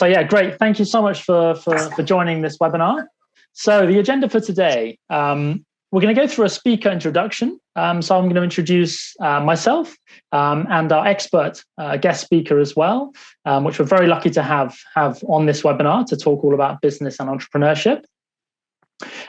So yeah, great. Thank you so much for joining this webinar. So the agenda for today, we're going to go through a speaker introduction. So I'm going to introduce myself and our expert guest speaker as well, which we're very lucky to have on this webinar to talk all about business and entrepreneurship.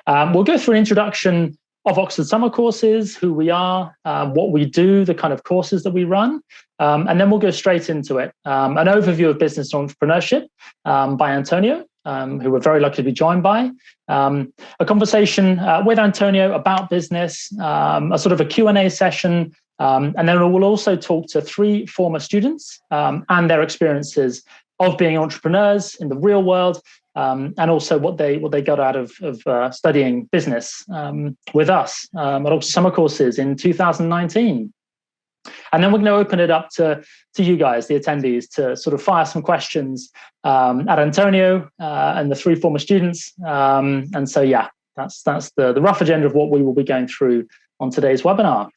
We'll go through an introduction of Oxford Summer Courses, who we are, what we do, the kind of courses that we run, and then we'll go straight into it. An overview of business and entrepreneurship by Antonio, who we're very lucky to be joined by. A conversation with Antonio about business, a sort of a Q&A session, and then we'll also talk to 3 former students and their experiences of being entrepreneurs in the real world, and also what they got out of studying business with us at Oxford Summer Courses in 2019. And then we're going to open it up to you guys, the attendees, to sort of fire some questions at Antonio and the 3 former students. And so, yeah, that's the rough agenda of what we will be going through on today's webinar.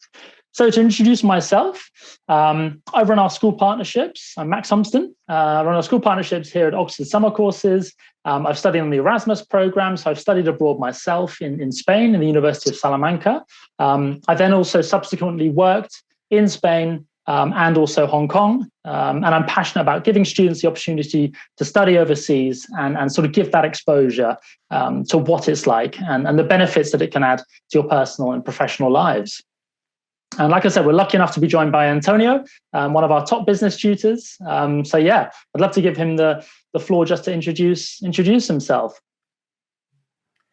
So to introduce myself, I run our school partnerships. I'm Max Humston. I run our school partnerships here at Oxford Summer Courses. I've studied on the Erasmus program, so I've studied abroad myself in Spain, in the University of Salamanca. I then also subsequently worked in Spain and also Hong Kong. And I'm passionate about giving students the opportunity to study overseas and sort of give that exposure to what it's like and the benefits that it can add to your personal and professional lives. And like I said, we're lucky enough to be joined by Antonio, one of our top business tutors. So yeah, I'd love to give him the floor just to introduce himself.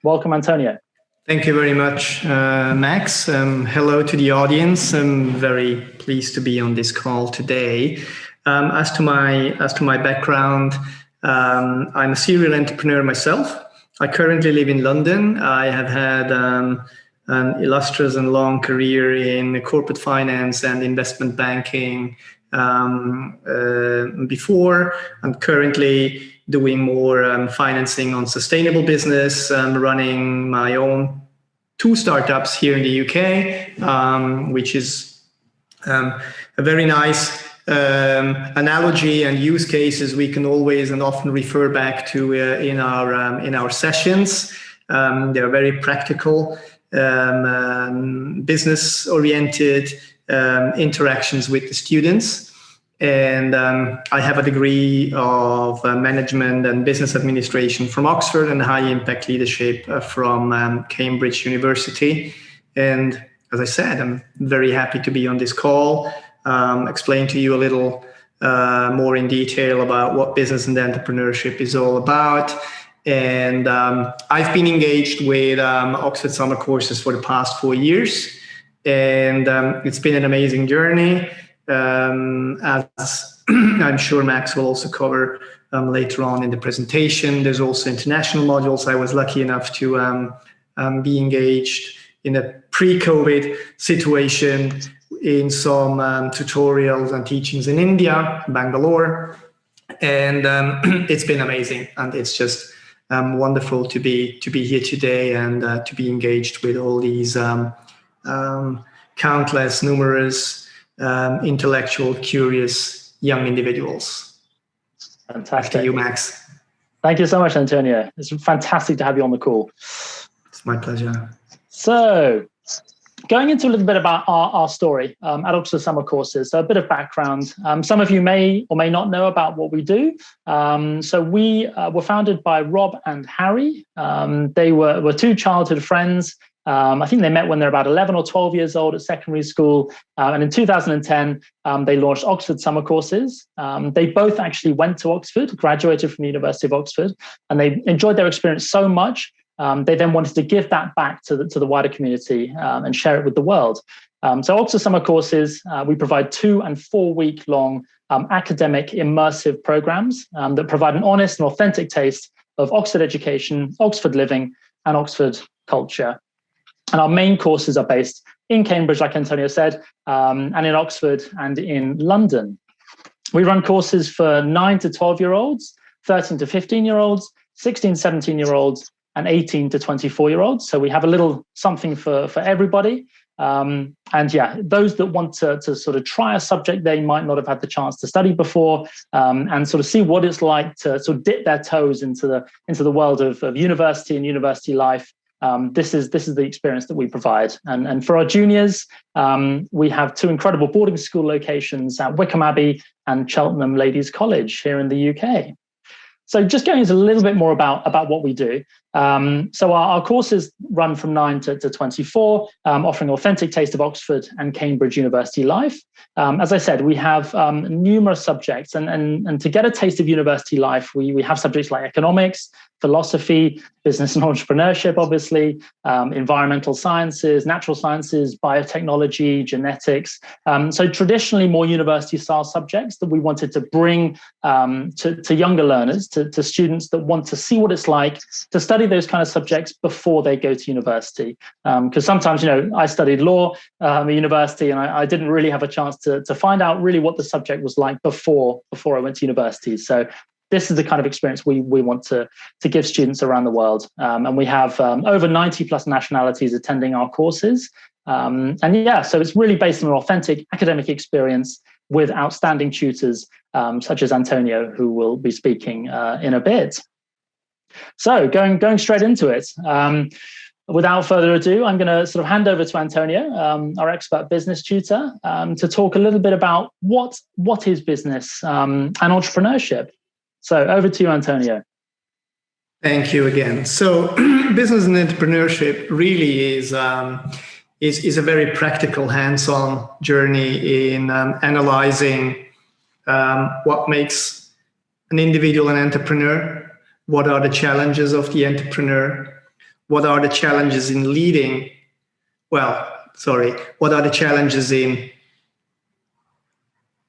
Welcome, Antonio. Thank you very much, Max. Hello to the audience. I'm very pleased to be on this call today. As to my background, I'm a serial entrepreneur myself. I currently live in London. I have had an illustrious and long career in corporate finance and investment banking before. I'm currently doing more financing on sustainable business. I'm running my own 2 startups here in the UK, which is a very nice analogy and use cases we can always and often refer back to in our sessions. They're very practical, business-oriented interactions with the students. And I have a degree of management and business administration from Oxford and high impact leadership from Cambridge University. And as I said, I'm very happy to be on this call, explain to you a little more in detail about what business and entrepreneurship is all about. And I've been engaged with Oxford Summer Courses for the past 4 years. And it's been an amazing journey. As I'm sure Max will also cover later on in the presentation. There's also international modules. I was lucky enough to be engaged in a pre-COVID situation in some tutorials and teachings in India, Bangalore. And it's been amazing. And it's just wonderful to be here today and to be engaged with all these countless, numerous, intellectual, curious young individuals. Fantastic. After you, Max. Thank you so much, Antonio. It's fantastic to have you on the call. It's my pleasure. So, going into a little bit about our story at Oxford Summer Courses, so a bit of background. Some of you may or may not know about what we do. So we were founded by Rob and Harry. They were 2 childhood friends. I think they met when they're about 11 or 12 years old at secondary school. And in 2010, they launched Oxford Summer Courses. They both actually went to Oxford, graduated from the University of Oxford, and they enjoyed their experience so much. They then wanted to give that back to the wider community and share it with the world. So Oxford Summer Courses, we provide 2 and 4 week long academic immersive programs that provide an honest and authentic taste of Oxford education, Oxford living, and Oxford culture. And our main courses are based in Cambridge, like Antonio said, and in Oxford and in London. We run courses for 9 to 12-year-olds, 13 to 15-year-olds, 16, 17-year-olds, and 18 to 24-year-olds. So we have a little something for everybody. And yeah, those that want to sort of try a subject they might not have had the chance to study before, and sort of see what it's like to sort of dip their toes into the world of university and university life. This is the experience that we provide. And for our juniors, we have 2 incredible boarding school locations at Wickham Abbey and Cheltenham Ladies College here in the UK. So just going into a little bit more about what we do. So our courses run from 9 to 24, offering authentic taste of Oxford and Cambridge university life. As I said, we have numerous subjects, and to get a taste of university life, we have subjects like economics, philosophy, business and entrepreneurship, obviously, environmental sciences, natural sciences, biotechnology, genetics. So traditionally more university-style subjects that we wanted to bring to younger learners, to students that want to see what it's like to study those kind of subjects before they go to university. Because sometimes, I studied law at university, and I didn't really have a chance to find out really what the subject was like before I went to university. So this is the kind of experience we want to give students around the world. And we have over 90 plus nationalities attending our courses. And yeah, so it's really based on an authentic academic experience with outstanding tutors, such as Antonio, who will be speaking in a bit. So going straight into it. Without further ado, I'm going to sort of hand over to Antonio, our expert business tutor, to talk a little bit about what is business and entrepreneurship. So over to you, Antonio. Thank you again. So business and entrepreneurship really is a very practical, hands-on journey in analyzing what makes an individual an entrepreneur, what are the challenges of the entrepreneur, what are the challenges in leading, what are the challenges in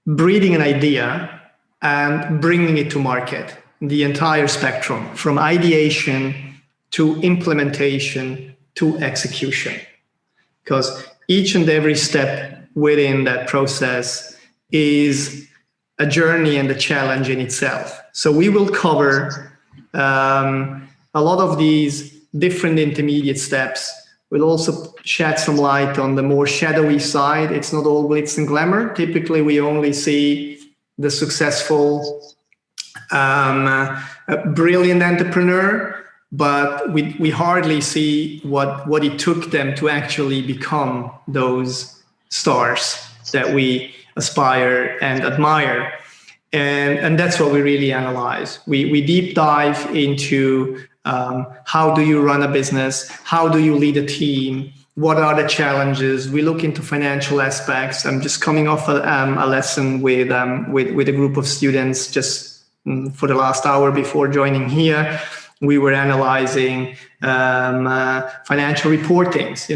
breeding an idea and bringing it to market, the entire spectrum, from ideation to implementation to execution. Because each and every step within that process is a journey and a challenge in itself. So we will cover a lot of these different intermediate steps. We'll also shed some light on the more shadowy side. It's not all glitz and glamour. Typically, we only see the successful, brilliant entrepreneur, but we hardly see what it took them to actually become those stars that we aspire and admire. And that's what we really analyze. We deep dive into how do you run a business? How do you lead a team? What are the challenges? We look into financial aspects. I'm just coming off a lesson with a group of students just for the last hour before joining here. We were analyzing financial reportings.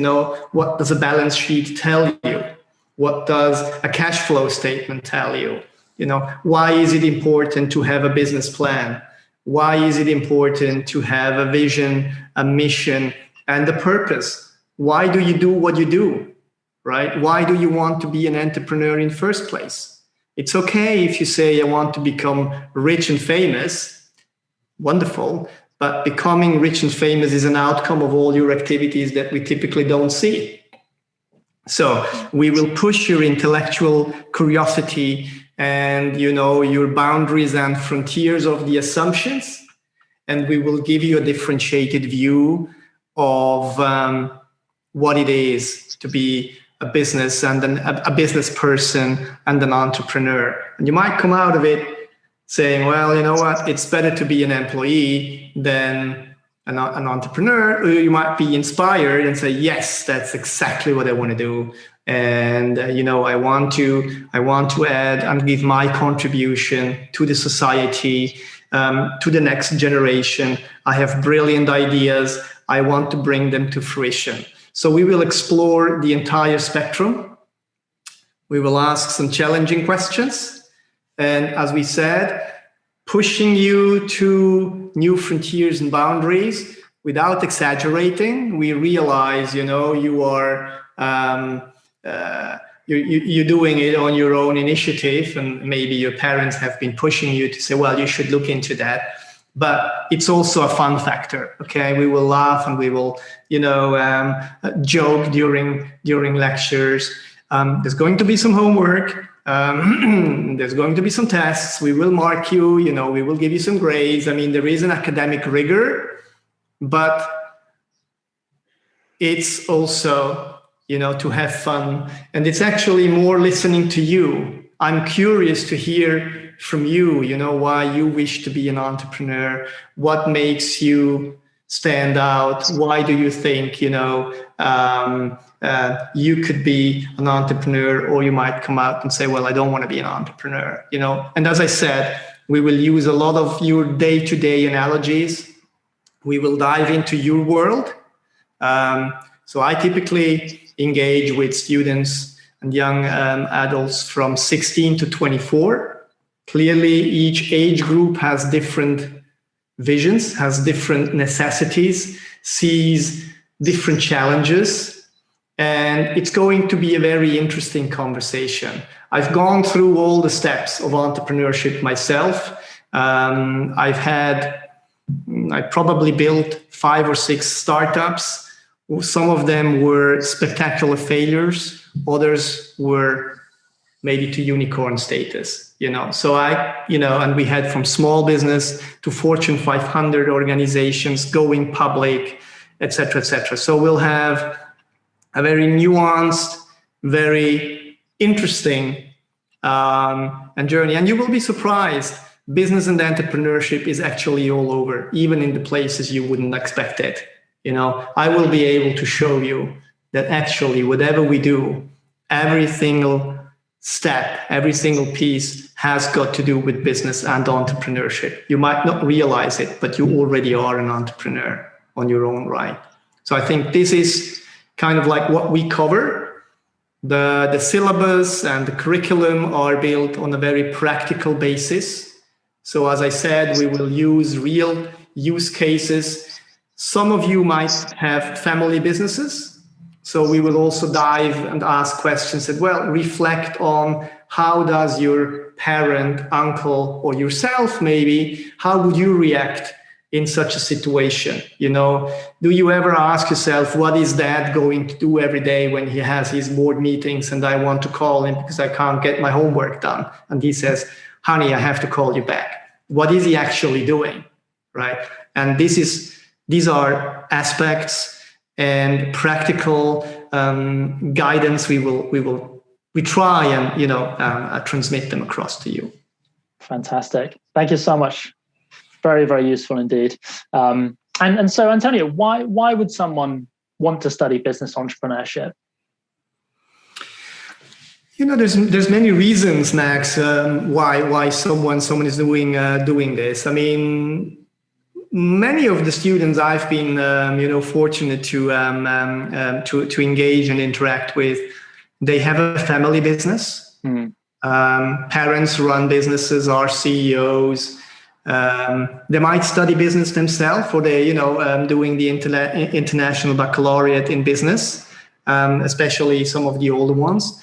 What does a balance sheet tell you? What does a cash flow statement tell you? Why is it important to have a business plan? Why is it important to have a vision, a mission, and a purpose? Why do you do what you do, right? Why do you want to be an entrepreneur in the first place? It's okay if you say, I want to become rich and famous. Wonderful. But becoming rich and famous is an outcome of all your activities that we typically don't see. So we will push your intellectual curiosity and, your boundaries and frontiers of the assumptions. And we will give you a differentiated view of what it is to be a business and a business person and an entrepreneur. And you might come out of it saying, well, you know what, it's better to be an employee than an entrepreneur. Or you might be inspired and say, yes, that's exactly what I want to do. And, I want to add and give my contribution to the society, to the next generation. I have brilliant ideas. I want to bring them to fruition. So we will explore the entire spectrum. We will ask some challenging questions. And as we said, pushing you to new frontiers and boundaries without exaggerating. We realize, you are, you're doing it on your own initiative, and maybe your parents have been pushing you to say, well, you should look into that. but it's also a fun factor. Okay, we will laugh and we will, joke during lectures. There's going to be some homework. There's going to be some tests. We will mark you. We will give you some grades. I mean, there is an academic rigor, but it's also, to have fun. And it's actually more listening to you. I'm curious to hear from you, why you wish to be an entrepreneur, what makes you stand out, why do you think, you could be an entrepreneur, or you might come out and say, well, I don't want to be an entrepreneur, And as I said, we will use a lot of your day-to-day analogies. We will dive into your world. So I typically engage with students and young adults from 16 to 24. Clearly, each age group has different visions, has different necessities, sees different challenges, and it's going to be a very interesting conversation. I've gone through all the steps of entrepreneurship myself. I probably built 5 or 6 startups. Some of them were spectacular failures. Others were maybe to unicorn status, So and we had from small business to Fortune 500 organizations going public, et cetera, et cetera. So we'll have a very nuanced, very interesting and journey. And you will be surprised. Business and entrepreneurship is actually all over, even in the places you wouldn't expect it. I will be able to show you that actually whatever we do, every single step, every single piece has got to do with business and entrepreneurship. You might not realize it, but you already are an entrepreneur on your own right. So I think this is kind of like what we cover. The syllabus and the curriculum are built on a very practical basis. So as I said, we will use real use cases. Some of you might have family businesses. So we will also dive and ask questions that, reflect on how does your parent, uncle, or yourself maybe, how would you react in such a situation? Do you ever ask yourself, what is dad going to do every day when he has his board meetings and I want to call him because I can't get my homework done? And he says, honey, I have to call you back. What is he actually doing, right? And these are aspects and practical guidance we try and transmit them across to you. Fantastic. Thank you so much. Very, very useful indeed. And so, Antonio, why would someone want to study business entrepreneurship? There's many reasons, Max, why someone is doing this. I mean, many of the students I've been, fortunate to engage and interact with, they have a family business. Parents run businesses, are CEOs. They might study business themselves, or they, doing the international baccalaureate in business, especially some of the older ones.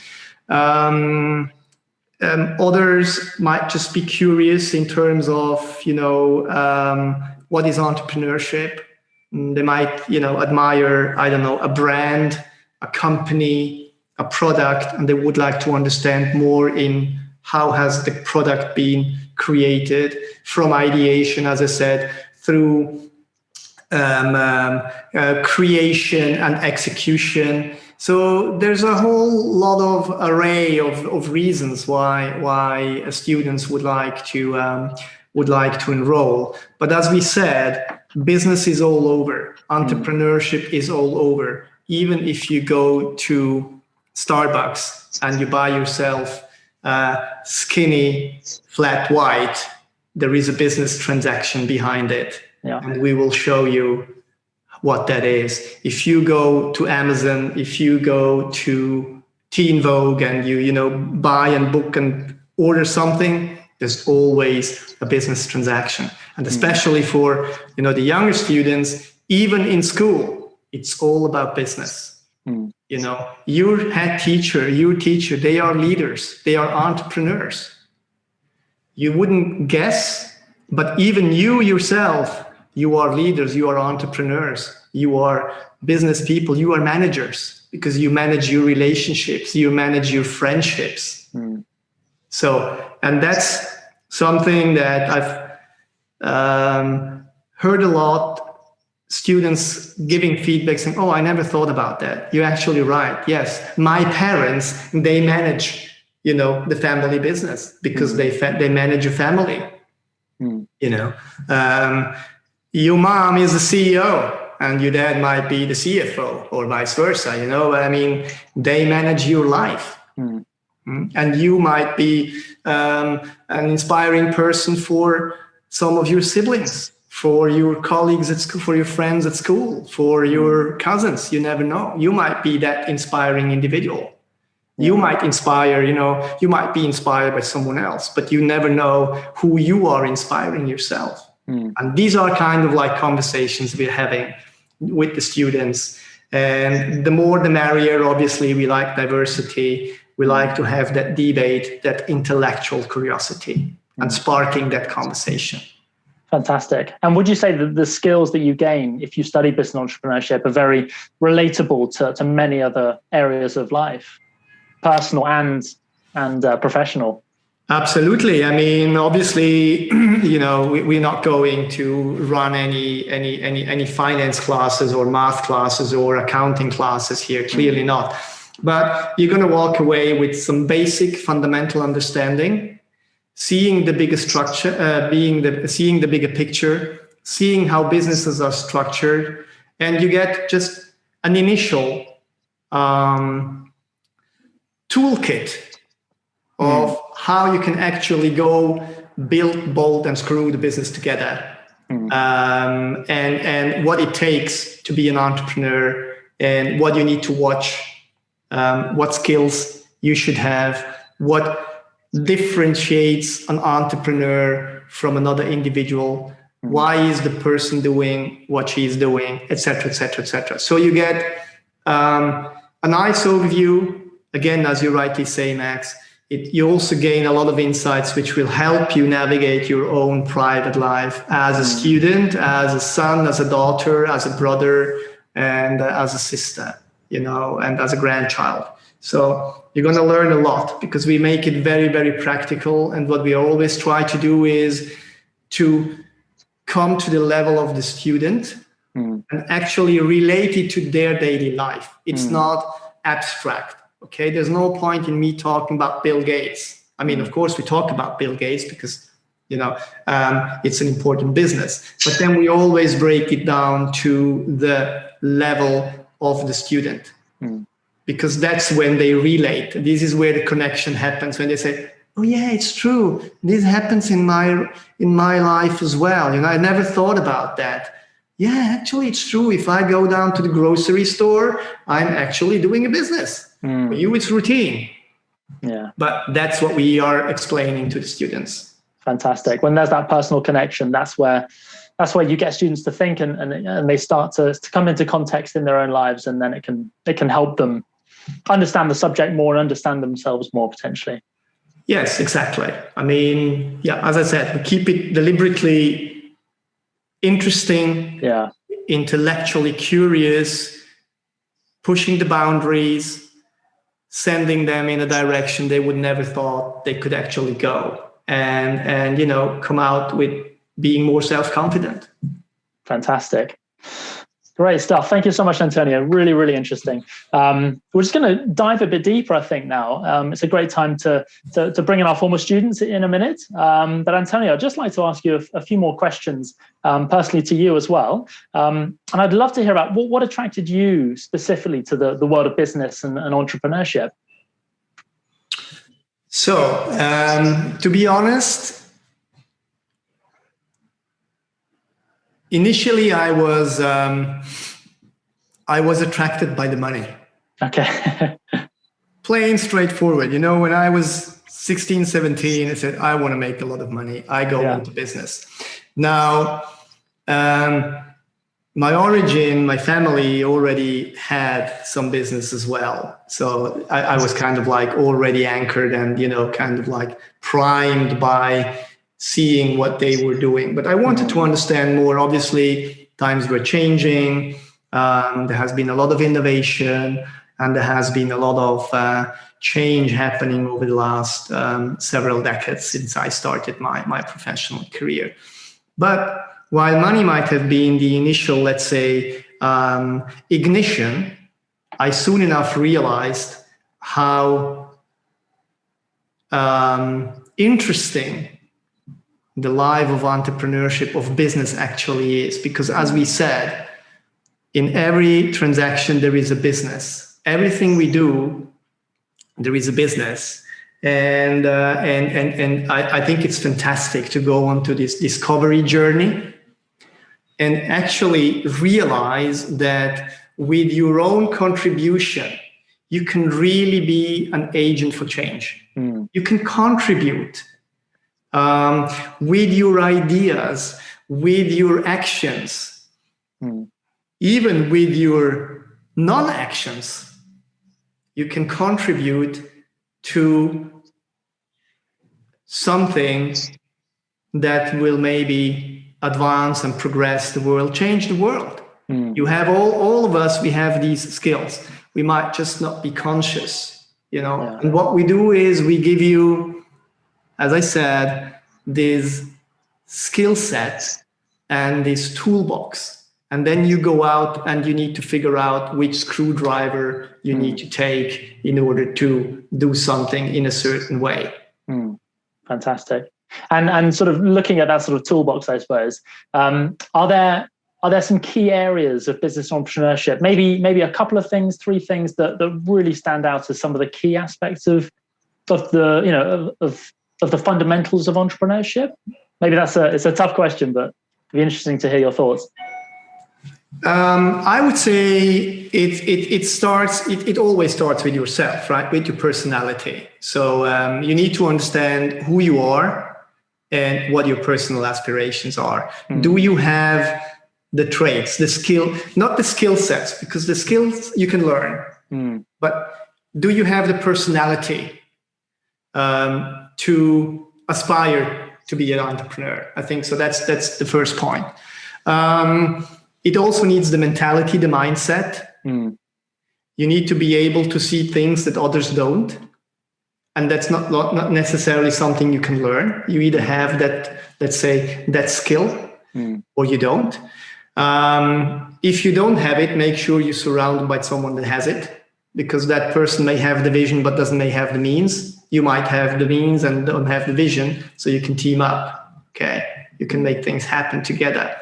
Others might just be curious in terms of, what is entrepreneurship? They might, admire, a brand, a company, a product, and they would like to understand more in how has the product been created from ideation, as I said, through creation and execution. So there's a whole lot of array of reasons why students would like to enroll. But as we said, business is all over. Entrepreneurship is all over. Even if you go to Starbucks and you buy yourself skinny, flat white, there is a business transaction behind it. Yeah. And we will show you what that is. If you go to Amazon, if you go to Teen Vogue and you buy and book and order something, there's always a business transaction. And especially for the younger students, even in school, it's all about business. Your head teacher, your teacher, they are leaders, they are entrepreneurs. You wouldn't guess But even you yourself, you are leaders, you are entrepreneurs, you are business people, you are managers, because you manage your relationships, you manage your friendships. So, and that's something that I've heard a lot. Students giving feedback saying, "Oh, I never thought about that." You're actually right. Yes, my parents, they manage, the family business, because they manage your family. Your mom is the CEO and your dad might be the CFO, or vice versa. But I mean, they manage your life. And you might be an inspiring person for some of your siblings, for your colleagues at school, for your friends at school, for your cousins. You never know. You might be that inspiring individual. You might inspire, you might be inspired by someone else, but you never know who you are inspiring yourself. And these are kind of like conversations we're having with the students. And the more the merrier. Obviously, we like diversity. We like to have that debate, that intellectual curiosity, and sparking that conversation. Fantastic. And would you say that the skills that you gain if you study business entrepreneurship are very relatable to many other areas of life, personal and professional? Absolutely. I mean, obviously, we're not going to run any finance classes or math classes or accounting classes here. Clearly not. But you're going to walk away with some basic fundamental understanding, seeing the bigger structure, seeing the bigger picture, seeing how businesses are structured, and you get just an initial toolkit of how you can actually go build, bolt, and screw the business together, and what it takes to be an entrepreneur, and what you need to watch. What skills you should have, what differentiates an entrepreneur from another individual, why is the person doing what she's doing, etc., etc., etc. So you get a nice overview. Again, as you rightly say, Max, you also gain a lot of insights which will help you navigate your own private life as a student, as a son, as a daughter, as a brother, and as a sister. And as a grandchild. So you're going to learn a lot, because we make it very, very practical. And what we always try to do is to come to the level of the student and actually relate it to their daily life. It's not abstract. Okay. There's no point in me talking about Bill Gates. I mean, of course we talk about Bill Gates because, it's an important business, but then we always break it down to the level of the student, because that's when they relate. This is where the connection happens, when they say, "Oh yeah, it's true. This happens in my life as well. I never thought about that. Yeah, actually it's true. If I go down to the grocery store, I'm actually doing a business. For you, it's routine." Yeah. But that's what we are explaining to the students. Fantastic. When there's that personal connection, that's where you get students to think and they start to come into context in their own lives, and then it can help them understand the subject more and understand themselves more potentially. Yes, exactly. I mean, as I said, we keep it deliberately interesting, intellectually curious, pushing the boundaries, sending them in a direction they would never thought they could actually go, and come out with being more self-confident. Fantastic. Great stuff. Thank you so much, Antonio. Really, really interesting. We're just going to dive a bit deeper, I think, now. It's a great time to bring in our former students in a minute. But Antonio, I'd just like to ask you a few more questions, personally to you as well. And I'd love to hear about what attracted you specifically to the world of business and entrepreneurship. So, to be honest, initially I was attracted by the money. Okay. Plain straightforward. When I was 16, 17, I said, I want to make a lot of money. I go into business. Now, my origin, my family already had some business as well. So I was kind of like already anchored and, kind of like primed by seeing what they were doing. But I wanted to understand more. Obviously, times were changing. There has been a lot of innovation, and there has been a lot of change happening over the last several decades since I started my professional career. But while money might have been the initial, let's say, ignition, I soon enough realized how interesting the life of entrepreneurship, of business actually is. Because as we said, in every transaction, there is a business. Everything we do, there is a business. And I think it's fantastic to go on to this discovery journey and actually realize that with your own contribution, you can really be an agent for change. You can contribute with your ideas, with your actions, even with your non-actions. You can contribute to something that will maybe advance and progress the world, change the world. You have all of us, we have these skills. We might just not be conscious, Yeah. And what we do is we give you, as I said, this skill set and this toolbox. And then you go out and you need to figure out which screwdriver you need to take in order to do something in a certain way. Fantastic. And sort of looking at that sort of toolbox, I suppose, are there some key areas of business entrepreneurship? Maybe a couple of things, 3 things that really stand out as some of the key aspects of the of the fundamentals of entrepreneurship. Maybe it's a tough question, but it'd be interesting to hear your thoughts. I would say it always starts with yourself, right? With your personality. So you need to understand who you are and what your personal aspirations are. Do you have the traits, the skill, not the skill sets, because the skills you can learn, but do you have the personality to aspire to be an entrepreneur? I think so. That's the first point. It also needs the mentality, the mindset. You need to be able to see things that others don't. And that's not necessarily something you can learn. You either have that, let's say, that skill, or you don't. If you don't have it, make sure you're surrounded by someone that has it, because that person may have the vision but may have the means. You might have the means and don't have the vision, so you can team up. Okay, you can make things happen together.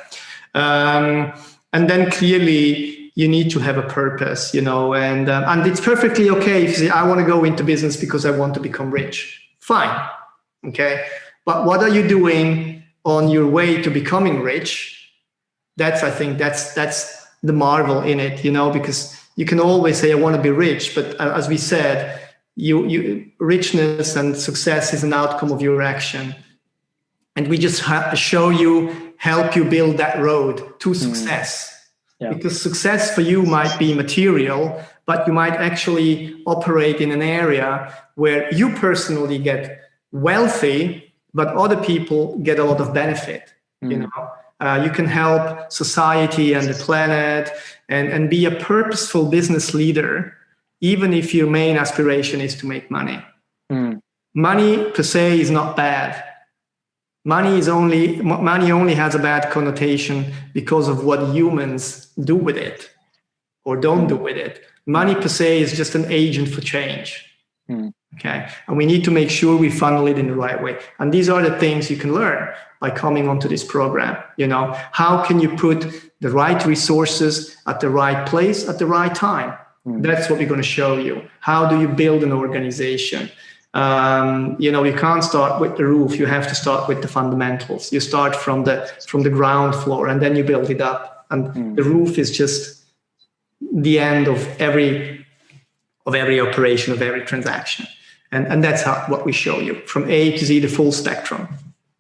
And then clearly you need to have a purpose, and it's perfectly okay if you say, I want to go into business because I want to become rich. Fine. Okay. But what are you doing on your way to becoming rich? I think that's the marvel in it, because you can always say, I want to be rich. But as we said, you richness and success is an outcome of your action. And we just help you build that road to success. Yeah. Because success for you might be material, but you might actually operate in an area where you personally get wealthy, but other people get a lot of benefit. You can help society and the planet and be a purposeful business leader, even if your main aspiration is to make money. Money per se is not bad. Money only has a bad connotation because of what humans do with it or don't do with it. Money per se is just an agent for change. Okay. And we need to make sure we funnel it in the right way. And these are the things you can learn by coming onto this program. How can you put the right resources at the right place at the right time? That's what we're going to show you. How do you build an organization? You can't start with the roof. You have to start with the fundamentals. You start from the ground floor and then you build it up. And the roof is just the end of every operation, of every transaction. And that's what we show you from A to Z, the full spectrum.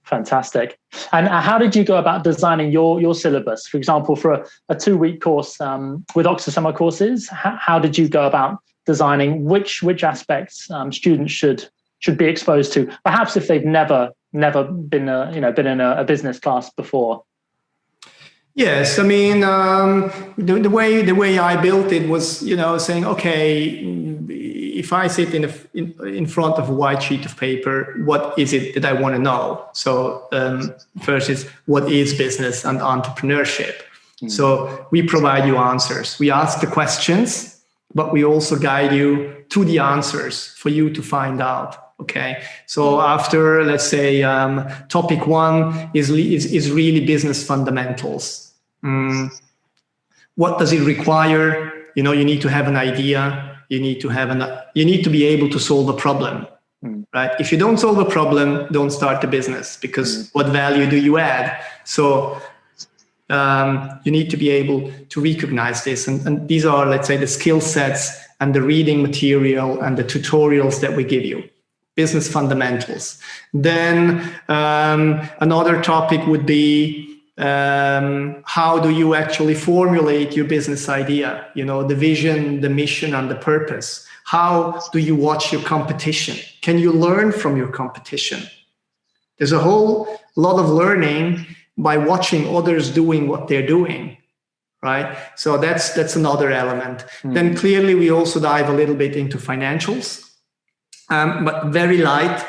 Fantastic. And how did you go about designing your syllabus? For example, for a 2-week course with Oxford Summer Courses, how did you go about designing which aspects students should be exposed to, perhaps if they've never never been in a business class before? Yes, I mean, the way I built it was, saying, okay, if I sit in front of a white sheet of paper, what is it that I want to know? So first is, what is business and entrepreneurship? So we provide you answers. We ask the questions, but we also guide you to the answers for you to find out. Okay, so after, let's say, topic 1 is really business fundamentals. What does it require? You need to have an idea. You need to be able to solve a problem, right? If you don't solve a problem, don't start the business, because what value do you add? So you need to be able to recognize this, and these are, let's say, the skill sets and the reading material and the tutorials that we give you. Business fundamentals. Then another topic would be how do you actually formulate your business idea? The vision, the mission, and the purpose. How do you watch your competition? Can you learn from your competition? There's a whole lot of learning by watching others doing what they're doing, right? So that's another element. Then clearly we also dive a little bit into financials. But very light.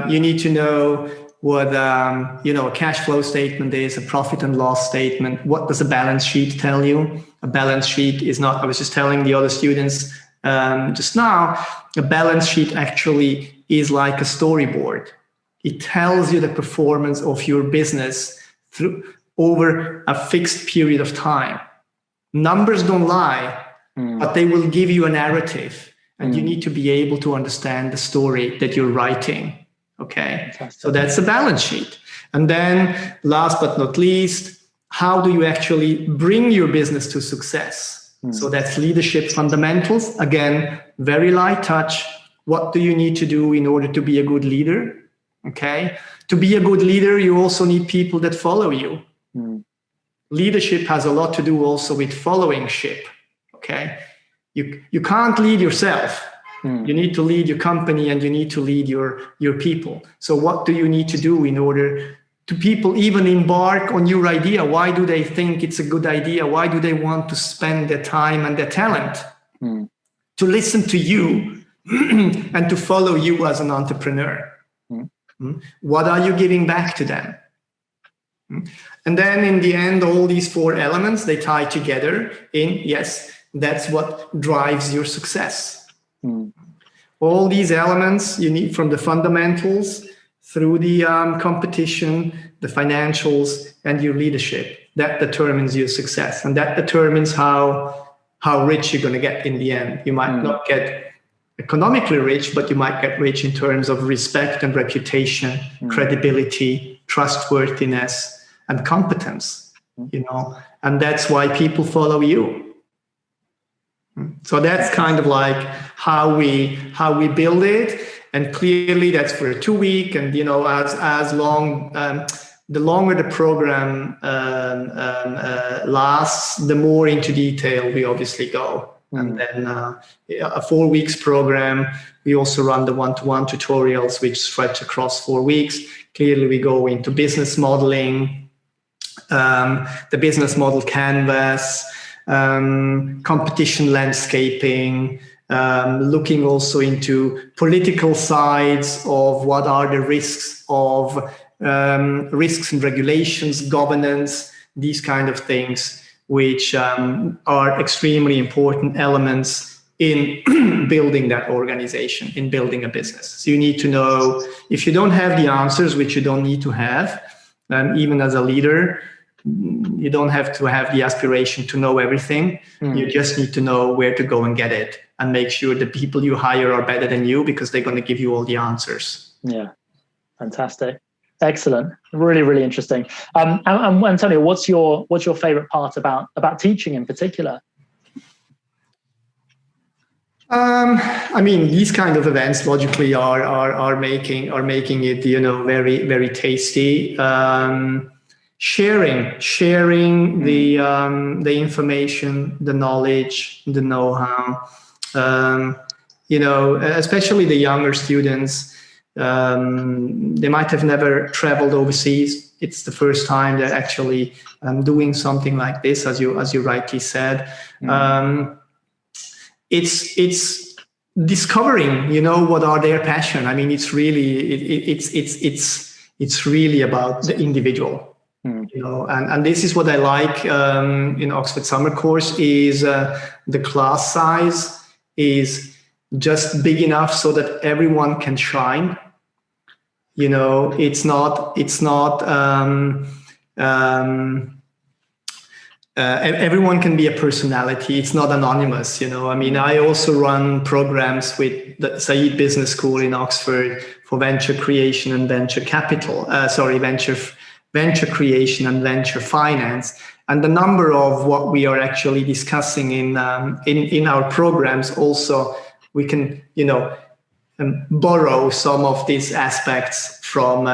You need to know what a cash flow statement is, a profit and loss statement. What does a balance sheet tell you? A balance sheet is not, I was just telling the other students just now, a balance sheet actually is like a storyboard. It tells you the performance of your business over a fixed period of time. Numbers don't lie, but they will give you a narrative. And you need to be able to understand the story that you're writing. Okay. Fantastic. So that's a balance sheet. And then last but not least, how do you actually bring your business to success? So that's leadership fundamentals. Again, very light touch. What do you need to do in order to be a good leader? Okay. To be a good leader, you also need people that follow you. Leadership has a lot to do also with following ship. Okay. You can't lead yourself. You need to lead your company, and you need to lead your people. So what do you need to do in order to people even embark on your idea? Why do they think it's a good idea? Why do they want to spend their time and their talent to listen to you and to follow you as an entrepreneur? What are you giving back to them? And then in the end, all these 4 elements, they tie together in, yes, that's what drives your success. All these elements you need, from the fundamentals through the competition, the financials, and your leadership. That determines your success, and that determines how rich you're going to get in the end. You might not get economically rich, but you might get rich in terms of respect and reputation, credibility, trustworthiness, and competence. And that's why people follow you. So that's kind of like how we build it, and clearly that's for a 2-week. And as long the longer the program lasts, the more into detail we obviously go. And then a 4 weeks program, we also run the one-to-one tutorials, which stretch across 4 weeks. Clearly, we go into business modeling, the business model canvas. Competition landscaping, looking also into political sides of what are the risks of risks and regulations, governance, these kind of things, which are extremely important elements in building that organization, in building a business. So you need to know, if you don't have the answers, which you don't need to have, even as a leader, you don't have to have the aspiration to know everything. You just need to know where to go and get it, and make sure the people you hire are better than you, because they're going to give you all the answers. Yeah, fantastic, excellent, really, really interesting. And Antonio, what's your favorite part about teaching in particular? I mean, these kind of events logically are making it very, very tasty. Sharing the information, the knowledge, the know-how, especially the younger students. They might have never traveled overseas. It's the first time they're actually doing something like this, as you rightly said. It's discovering, what are their passion. I mean, it's really it's really about the individual. And this is what I like in Oxford Summer Course is the class size is just big enough so that everyone can shine. It's not everyone can be a personality. It's not anonymous. I mean, I also run programs with the Said Business School in Oxford for venture creation and venture capital. Venture creation and venture finance. And the number of what we are actually discussing in our programs also, we can, borrow some of these aspects from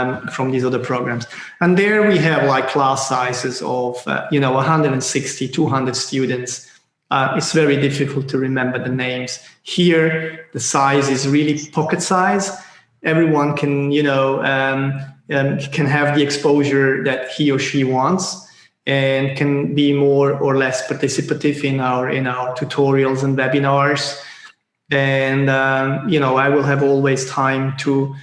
these other programs. And there we have like class sizes of, 160, 200 students. It's very difficult to remember the names. Here, the size is really pocket size. Everyone can, can have the exposure that he or she wants and can be more or less participative in our tutorials and webinars. And, I will have always time to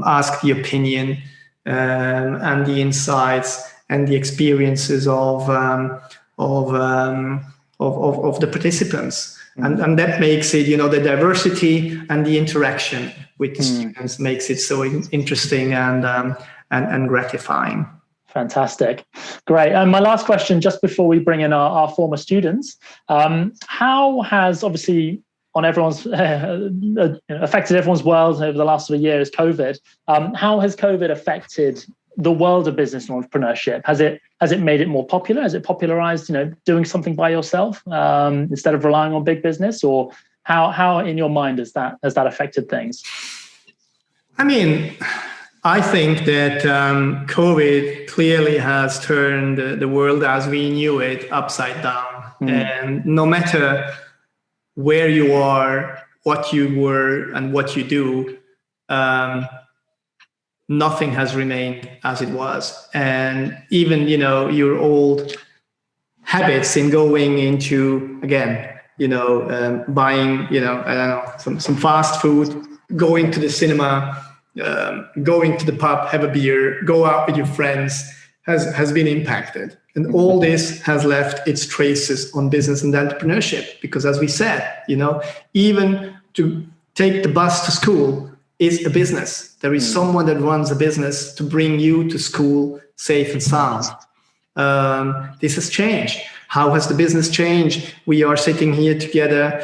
ask the opinion and the insights and the experiences of the participants. And that makes it, the diversity and the interaction with the students makes it so interesting and gratifying. Fantastic. Great. And my last question, just before we bring in our former students, how has obviously on everyone's affected everyone's world over the last sort of year is COVID. How has COVID affected the world of business and entrepreneurship? Has it made it more popular? Has it popularized, doing something by yourself instead of relying on big business? Or how in your mind has that affected things? I mean, I think that COVID clearly has turned the world as we knew it upside down. And no matter where you are, what you were, and what you do, nothing has remained as it was. And even, your old habits in going into, again, buying, I don't know, some fast food, going to the cinema, going to the pub, have a beer, go out with your friends, has been impacted. And all this has left its traces on business and entrepreneurship, because as we said, even to take the bus to school is a business. There is someone that runs a business to bring you to school safe and sound. This has changed. How has the business changed? We are sitting here together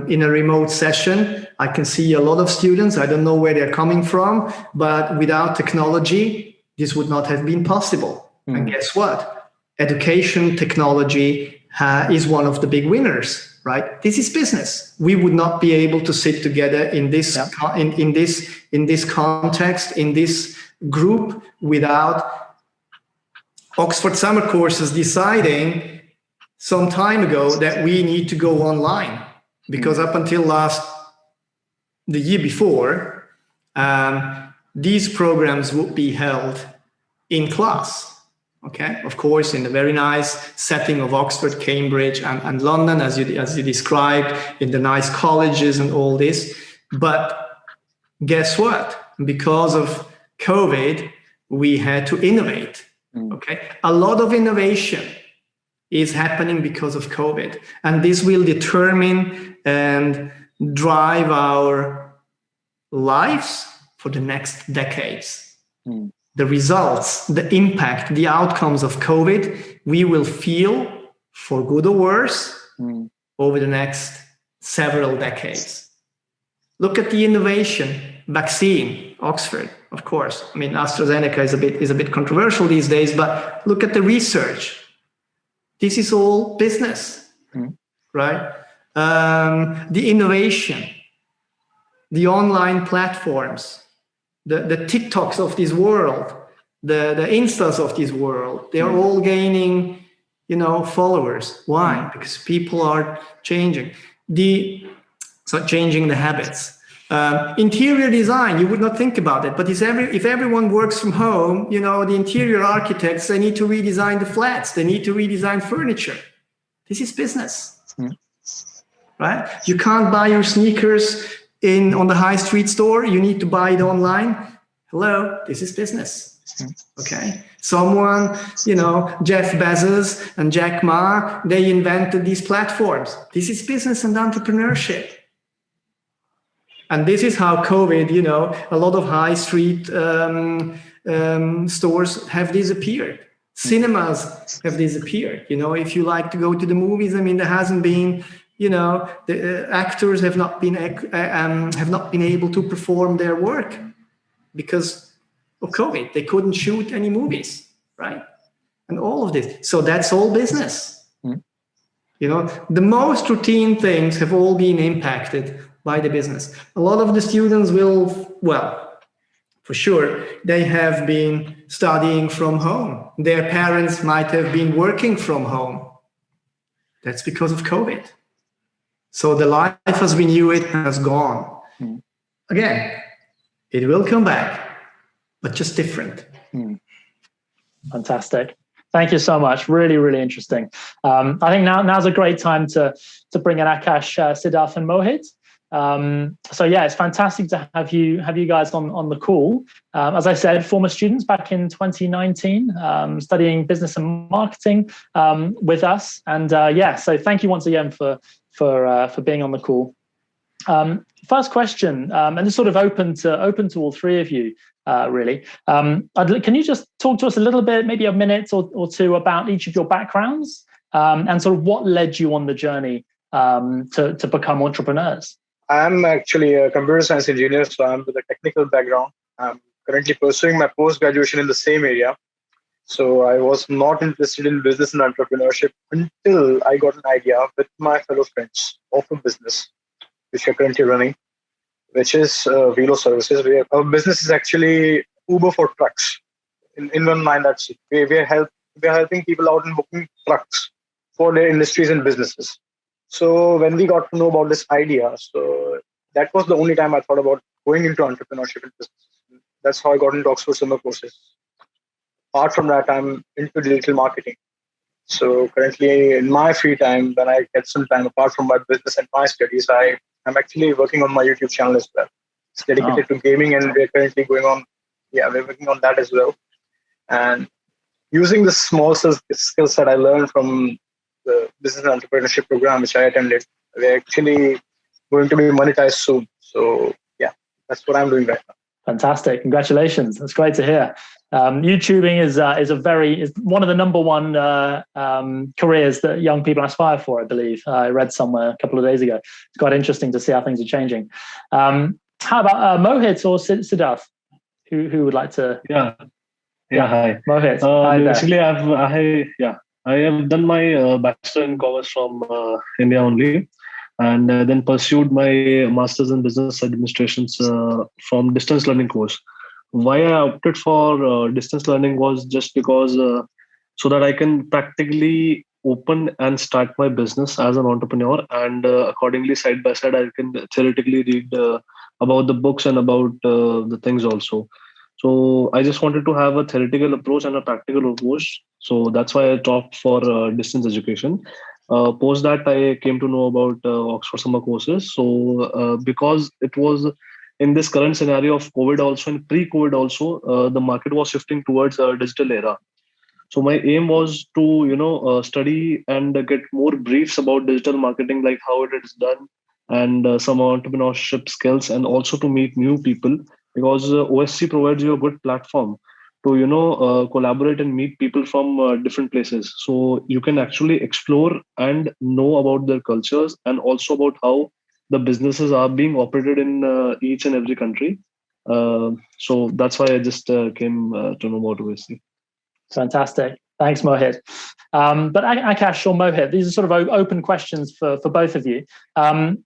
in a remote session. I can see a lot of students. I don't know where they're coming from, but without technology, this would not have been possible. And guess what? Education technology is one of the big winners, right? This is business. We would not be able to sit together in this in this context, in this group, without Oxford Summer Courses deciding some time ago that we need to go online, because up until the year before, these programs would be held in class. Okay, of course, in the very nice setting of Oxford, Cambridge, and London, as you described, in the nice colleges and all this. But guess what? Because of COVID, we had to innovate. Okay, a lot of innovation is happening because of COVID, and this will determine and drive our lives for the next decades. The results, the impact, the outcomes of COVID, we will feel, for good or worse, over the next several decades. Look at the innovation, vaccine, Oxford, of course. I mean, AstraZeneca is a bit controversial these days, but look at the research. This is all business, right? The innovation, the online platforms, the TikToks of this world, the Instas of this world, they are all gaining, followers. Why? Because people are changing. Changing the habits. Interior design, you would not think about it, but if everyone works from home, the interior architects, they need to redesign the flats, they need to redesign furniture. This is business, right? You can't buy your sneakers on the high street store. You need to buy it online. Hello, this is business. Okay. Someone, Jeff Bezos and Jack Ma, they invented these platforms. This is business and entrepreneurship. And this is how COVID, a lot of high street stores have disappeared. Cinemas have disappeared. If you like to go to the movies, there hasn't been, the actors have not been able to perform their work because of COVID. They couldn't shoot any movies, right? And all of this. So that's all business. The most routine things have all been impacted by the business. A lot of the students for sure, they have been studying from home. Their parents might have been working from home. That's because of COVID. So the life as we knew it has gone. Again, it will come back, but just different. Fantastic. Thank you so much. Really, really interesting. I think now's a great time to bring in Akash, Siddharth, and Mohit. So yeah, it's fantastic to have you guys on the call. As I said, former students back in 2019, studying business and marketing with us. And so thank you once again for being on the call. First question, and it's sort of open to all three of you, really. Can you just talk to us a little bit, maybe a minute or two, about each of your backgrounds and sort of what led you on the journey to become entrepreneurs? I'm actually a computer science engineer, so I'm with a technical background. I'm currently pursuing my post-graduation in the same area. So I was not interested in business and entrepreneurship until I got an idea with my fellow friends of a business, which we're currently running, which is Velo Services. Our business is actually Uber for trucks. In one line, that's it. We're helping people out in booking trucks for their industries and businesses. So when we got to know about this idea, so that was the only time I thought about going into entrepreneurship and business. That's how I got into Oxford summer courses. Apart from that, I'm into digital marketing. So currently in my free time, when I get some time apart from my business and my studies, I'm actually working on my YouTube channel as well. It's dedicated to gaming, and we're currently we're working on that as well. And using the small skills that I learned from the Business and Entrepreneurship program, which I attended, we're actually going to be monetized soon. So yeah, that's what I'm doing right now. Fantastic. Congratulations. That's great to hear. YouTubing is one of the number one careers that young people aspire for, I believe. I read somewhere a couple of days ago. It's quite interesting to see how things are changing. How about Mohit or Siddharth? Who would like to? Yeah. Hi. Mohit. Actually, I have done my bachelor in commerce from India only, and then pursued my master's in business administrations from distance learning course. Why I opted for distance learning was just because so that I can practically open and start my business as an entrepreneur, and accordingly, side by side, I can theoretically read about the books and about the things also. So I just wanted to have a theoretical approach and a practical approach. So that's why I opted for distance education. Post that, I came to know about Oxford summer courses. So because it was in this current scenario of COVID also and pre-COVID also, the market was shifting towards a digital era. So my aim was to, study and get more briefs about digital marketing, like how it is done, and some entrepreneurship skills, and also to meet new people, because OSC provides you a good platform to, collaborate and meet people from different places. So you can actually explore and know about their cultures, and also about how the businesses are being operated in each and every country. So that's why I just came to know about OSC. Fantastic. Thanks, Mohit. But Akash or Mohit, these are sort of open questions for both of you.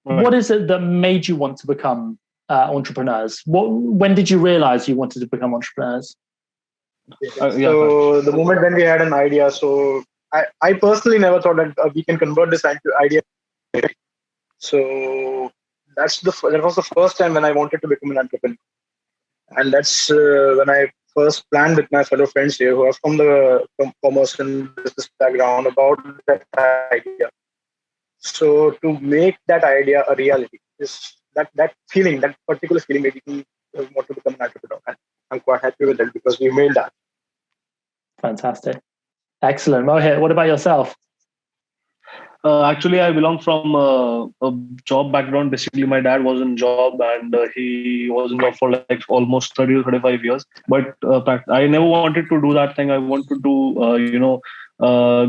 What is it that made you want to become entrepreneurs? When did you realize you wanted to become entrepreneurs? So the moment when we had an idea, so I personally never thought that we can convert this idea. So that was the first time when I wanted to become an entrepreneur. And that's when I first planned with my fellow friends here who are from the commerce and business background about that idea. So to make that idea a reality is that feeling, that particular feeling made me want to become an entrepreneur. And I'm quite happy with it because we made that. Fantastic. Excellent. Mohit, what about yourself? Actually, I belong from a job background. Basically, my dad was in job and he was in job for like almost 30 to 35 years. But I never wanted to do that thing. I wanted to,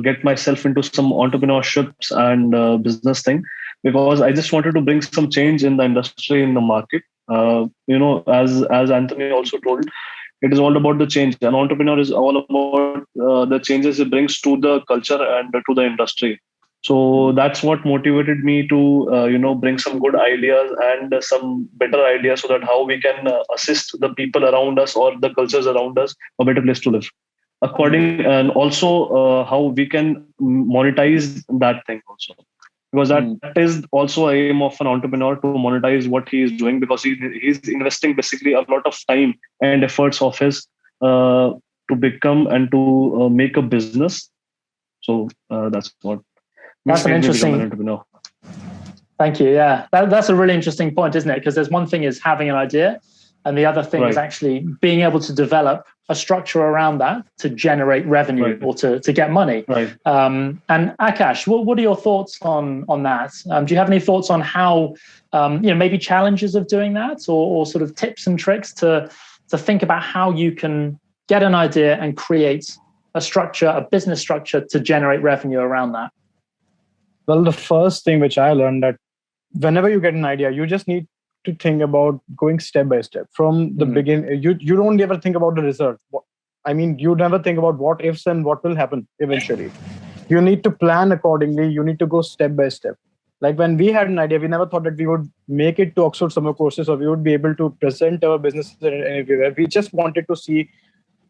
get myself into some entrepreneurships and business thing because I just wanted to bring some change in the industry, in the market. As Anthony also told, it is all about the change. An entrepreneur is all about the changes it brings to the culture and to the industry. So that's what motivated me to, bring some good ideas and some better ideas so that how we can assist the people around us or the cultures around us a better place to live. And also how we can monetize that thing also. Because that is also an aim of an entrepreneur to monetize what he is doing because he's investing basically a lot of time and efforts of his to become and to make a business. So that's what. That's an interesting. Thank you. Yeah, that's a really interesting point, isn't it? Because there's one thing is having an idea, and the other thing is actually being able to develop a structure around that to generate revenue or to get money. Right. And Akash, what are your thoughts on that? Do you have any thoughts on how maybe challenges of doing that, or sort of tips and tricks to think about how you can get an idea and create a structure, a business structure to generate revenue around that? Well, the first thing which I learned that whenever you get an idea, you just need to think about going step by step from the beginning. You don't ever think about the result. I mean, you never think about what ifs and what will happen eventually. You need to plan accordingly. You need to go step by step. Like when we had an idea, we never thought that we would make it to Oxford summer courses or we would be able to present our businesses everywhere. We just wanted to see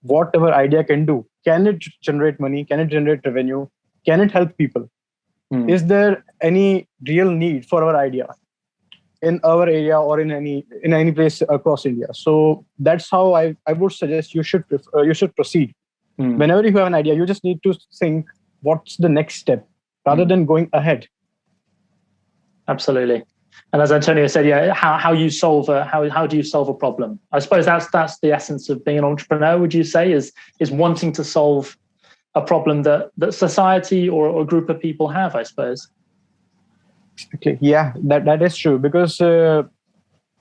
what our idea can do. Can it generate money? Can it generate revenue? Can it help people? Is there any real need for our idea in our area or in any place across India? So that's how I would suggest you should proceed. Whenever you have an idea, you just need to think what's the next step rather than going ahead. Absolutely. And as Antonio said, how do you solve a problem? I suppose that's the essence of being an entrepreneur. Would you say is wanting to solve a problem that society or a group of people have, I suppose. Okay. Yeah, that is true. Because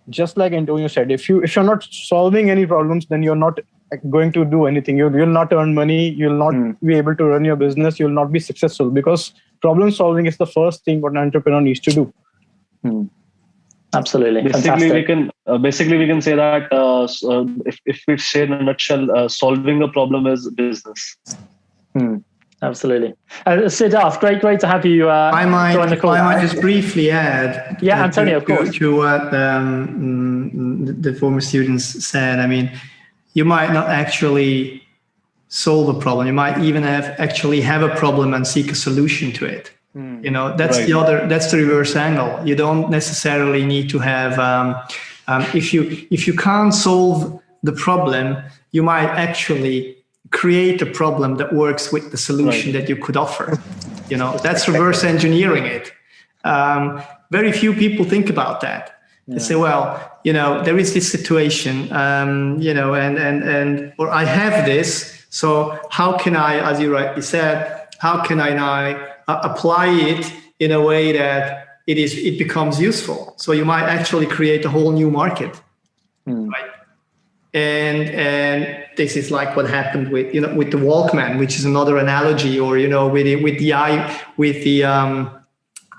just like Antonio said, if you're not solving any problems, then you're not going to do anything. You'll not earn money. You'll not be able to run your business. You'll not be successful because problem solving is the first thing what an entrepreneur needs to do. Absolutely. Basically, we can say that if we say in a nutshell, solving a problem is business. Absolutely. Siddharth, great to have you join the call. I might just briefly add Antonio, of course. To what the former students said. I mean, you might not actually solve a problem. You might even actually have a problem and seek a solution to it. That's that's the reverse angle. You don't necessarily need to have, if you can't solve the problem, you might actually create a problem that works with the solution that you could offer. That's reverse engineering it. Very few people think about that. They say, well, there is this situation, or I have this. So how can I, as you rightly said, how can I now apply it in a way that it becomes useful? So you might actually create a whole new market, right? And this is like what happened with the Walkman, which is another analogy, or with the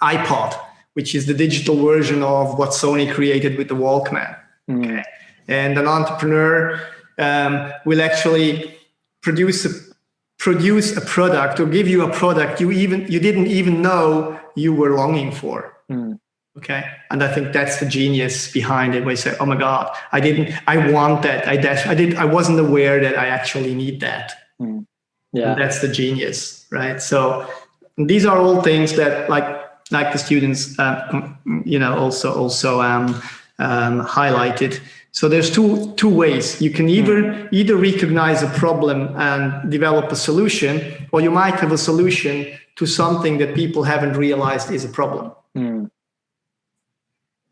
iPod, which is the digital version of what Sony created with the Walkman. Okay, and an entrepreneur will actually produce a product or give you a product you didn't even know you were longing for. Okay. And I think that's the genius behind it, where you say, oh my God, I want that. I wasn't aware that I actually need that. Yeah. And that's the genius, right? So these are all things that like the students, also highlighted. So there's two ways. You can either recognize a problem and develop a solution, or you might have a solution to something that people haven't realized is a problem.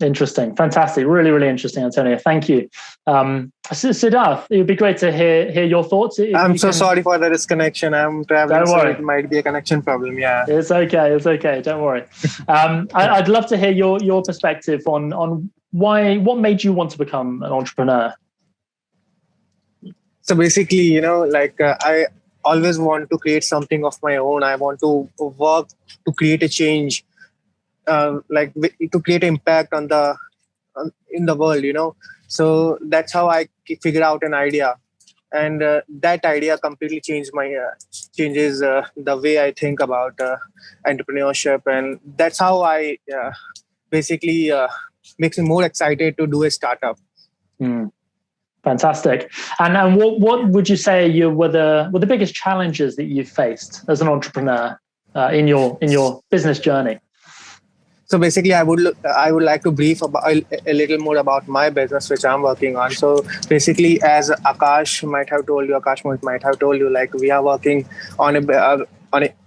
Interesting. Fantastic. Really, really interesting, Antonio. Thank you. Siddharth, it would be great to hear your thoughts. I'm so sorry for the disconnection. I'm traveling, so it might be a connection problem. Yeah. It's okay. It's okay. Don't worry. I'd love to hear your perspective on what made you want to become an entrepreneur. So basically, I always want to create something of my own. I want to work to create a change. To create impact in the world, so that's how I figure out an idea, and that idea completely changes the way I think about entrepreneurship, and that's how I basically makes me more excited to do a startup. Fantastic. And what would you say were the biggest challenges that you've faced as an entrepreneur in your business journey? So basically, I would like to brief about a little more about my business, which I'm working on. So basically, as Akash might have told you, like we are working on a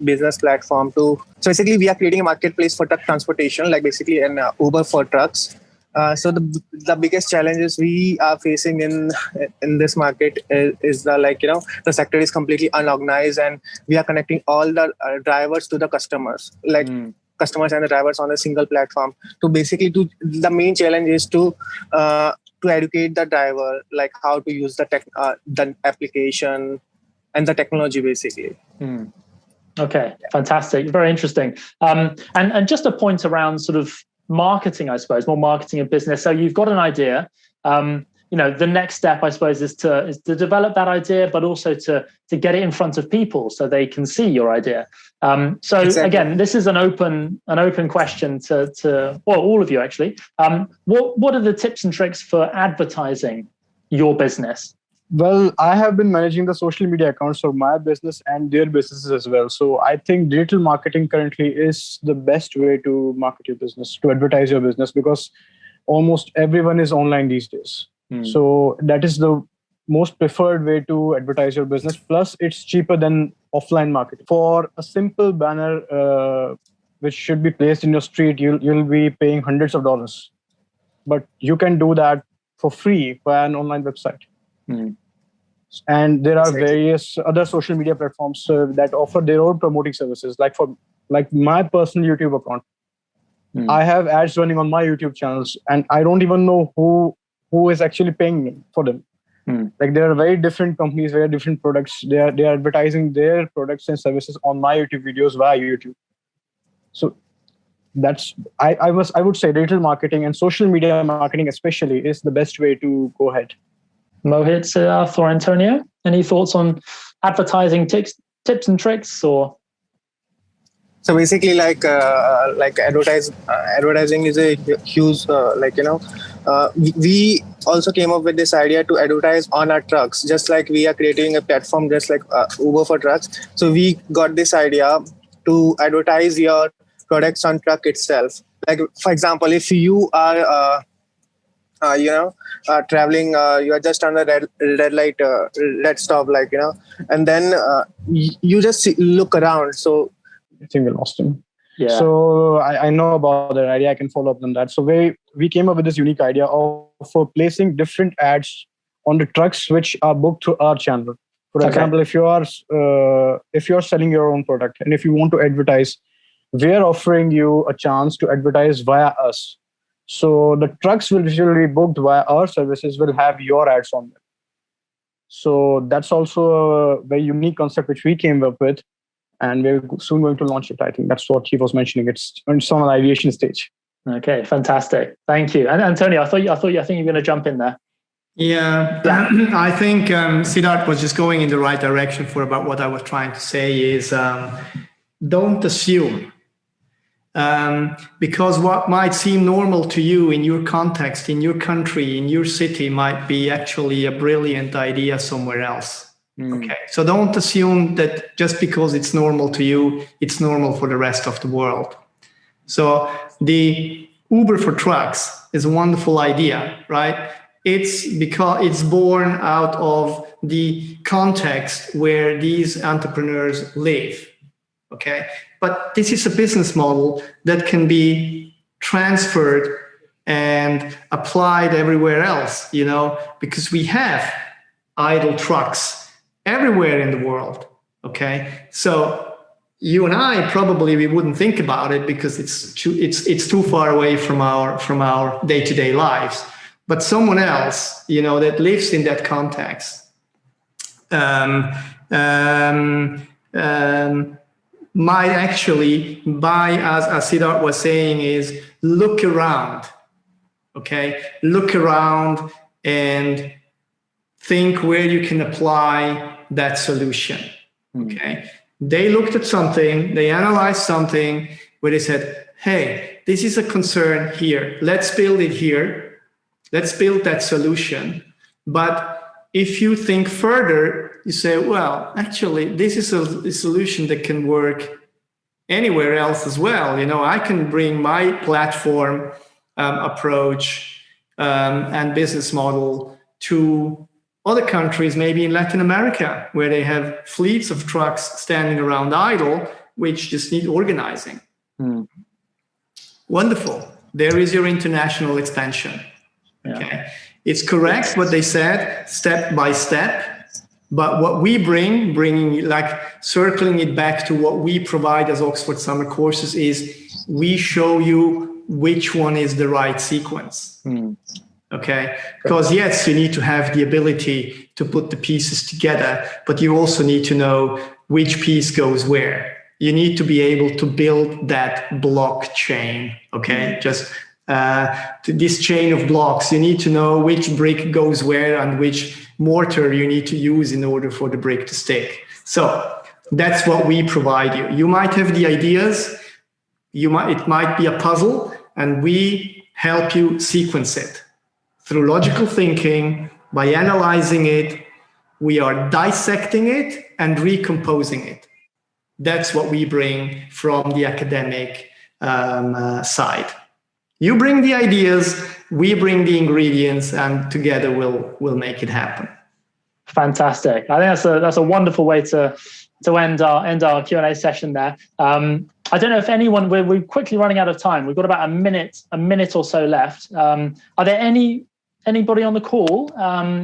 business platform to. So basically, we are creating a marketplace for truck transportation, like basically an Uber for trucks. So the biggest challenges we are facing in this market is the sector is completely unorganized, and we are connecting all the drivers to the customers, customers and the drivers on a single platform. So basically, the main challenge is to educate the driver, like how to use the application and the technology, basically. Okay, fantastic, very interesting. And just a point around sort of marketing, I suppose, more marketing of business. So you've got an idea. The next step, I suppose, is to develop that idea, but also to get it in front of people so they can see your idea. So exactly. Again, this is an open question to all of you actually. What are the tips and tricks for advertising your business? Well, I have been managing the social media accounts for my business and their businesses as well. So I think digital marketing currently is the best way to market your business, to advertise your business, because almost everyone is online these days. So that is the most preferred way to advertise your business. Plus, it's cheaper than offline marketing. For a simple banner, which should be placed in your street, you'll be paying hundreds of dollars. But you can do that for free via an online website. And there are various other social media platforms that offer their own promoting services. Like my personal YouTube account, I have ads running on my YouTube channels, and I don't even know who is actually paying me for them. Like there are very different companies, very different products. They are advertising their products and services on my YouTube videos via YouTube. So that's I would say digital marketing and social media marketing especially is the best way to go ahead. Mohit, Siddharth, or Antonio, any thoughts on advertising tips and tricks? Or so basically, advertising is a huge we also came up with this idea to advertise on our trucks, just like we are creating a platform just like Uber for trucks. So we got this idea to advertise your products on truck itself. Like for example, if you are traveling, you are just on the red light, red stop, and then you just look around. So I think we lost him. Yeah. So I know about that idea. I can follow up on that. So we came up with this unique idea of placing different ads on the trucks which are booked through our channel. For example, if you are selling your own product and if you want to advertise, we are offering you a chance to advertise via us. So the trucks which will be booked via our services will have your ads on them. So that's also a very unique concept which we came up with, and we're soon going to launch it. I think that's what he was mentioning. It's on the ideation stage. Okay, fantastic. Thank you. And Antonio, I think you're going to jump in there. Yeah, I think Siddharth was just going in the right direction for about what I was trying to say is don't assume. Because what might seem normal to you in your context, in your country, in your city might be actually a brilliant idea somewhere else. Okay, so don't assume that just because it's normal to you, it's normal for the rest of the world. So the Uber for trucks is a wonderful idea, right? It's because it's born out of the context where these entrepreneurs live. Okay, but this is a business model that can be transferred and applied everywhere else, because we have idle trucks everywhere in the world. Okay, so you and I probably we wouldn't think about it because it's too far away from our day-to-day lives. But someone else, that lives in that context, might actually, as Siddharth was saying, is look around. Okay, look around and think where you can apply that solution. Okay, they looked at something, they analyzed something where they said, hey, this is a concern here. Let's build it here. Let's build that solution. But if you think further, you say, well, actually, this is a solution that can work anywhere else as well. I can bring my platform approach and business model to other countries, maybe in Latin America, where they have fleets of trucks standing around idle, which just need organizing. Wonderful. There is your international expansion. Yeah. Okay. It's correct what they said, step by step. But what we bringing like circling it back to what we provide as Oxford Summer Courses is we show you which one is the right sequence. Okay, because yes, you need to have the ability to put the pieces together, but you also need to know which piece goes where. You need to be able to build that blockchain. Okay, just this chain of blocks. You need to know which brick goes where and which mortar you need to use in order for the brick to stick. So that's what we provide you. You might have the ideas. It might be a puzzle, and we help you sequence it. Through logical thinking, by analyzing it, we are dissecting it and recomposing it. That's what we bring from the academic side. You bring the ideas, we bring the ingredients, and together we'll make it happen. Fantastic! I think that's a wonderful way to end our Q&A session there. I don't know if anyone. We're quickly running out of time. We've got about a minute or so left. Are there anybody on the call,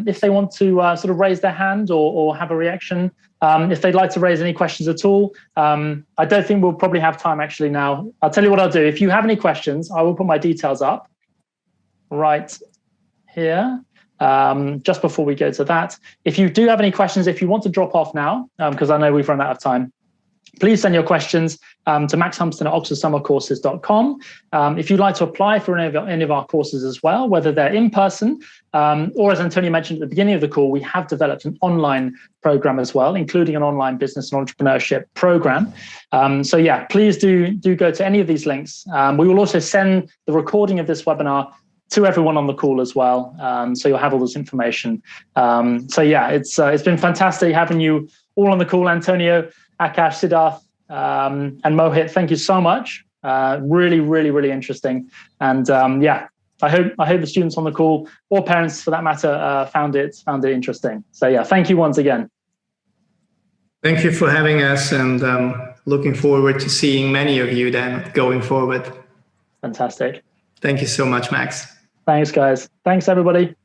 if they want to sort of raise their hand or have a reaction, if they'd like to raise any questions at all? I don't think we'll probably have time actually now. I'll tell you what I'll do. If you have any questions, I will put my details up right here just before we go to that. If you do have any questions, if you want to drop off now, because I know we've run out of time, please send your questions to maxhumpston@oxfordsummercourses.com. If you'd like to apply for any of our courses as well, whether they're in person or, as Antonio mentioned at the beginning of the call, we have developed an online program as well, including an online business and entrepreneurship program. So yeah, please do go to any of these links. We will also send the recording of this webinar to everyone on the call as well. So you'll have all this information. So yeah, it's been fantastic having you all on the call, Antonio, Akash, Siddharth, and Mohit. Thank you so much. Really, really, really interesting. And yeah, I hope the students on the call, or parents for that matter, found it interesting. So yeah, thank you once again. Thank you for having us, and looking forward to seeing many of you then going forward. Fantastic. Thank you so much, Max. Thanks, guys. Thanks, everybody.